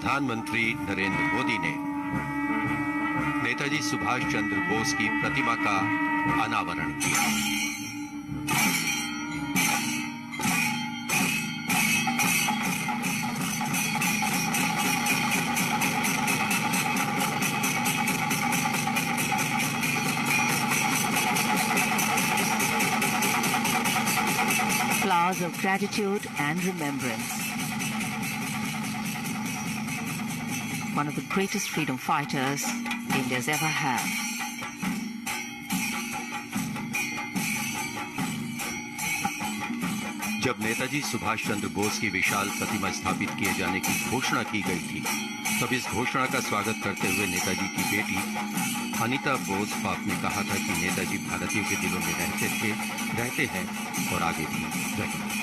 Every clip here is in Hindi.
प्रधानमंत्री नरेंद्र मोदी ने नेताजी सुभाष चंद्र बोस की प्रतिमा का अनावरण किया। Flowers of gratitude and remembrance. One of the greatest freedom fighters India's ever had. जब नेताजी सुभाष चंद्र बोस की विशाल प्रतिमा स्थापित किए जाने की घोषणा की गई थी, तब इस घोषणा का स्वागत करते हुए नेताजी की बेटी अनीता बोस पाप ने कहा था कि नेताजी भारतीयों के दिलों में रहते हैं और आगे भी रहेंगे।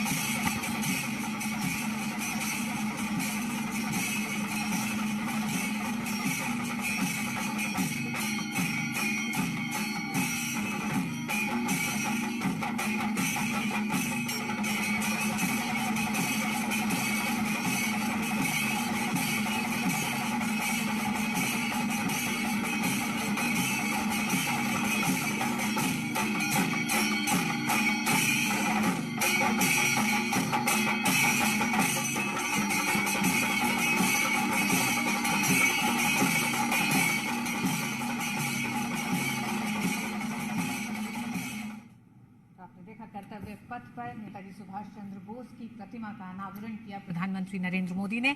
आपने देखा कर्तव्य पथ पर नेताजी सुभाष चंद्र बोस की प्रतिमा का अनावरण किया प्रधानमंत्री नरेंद्र मोदी ने।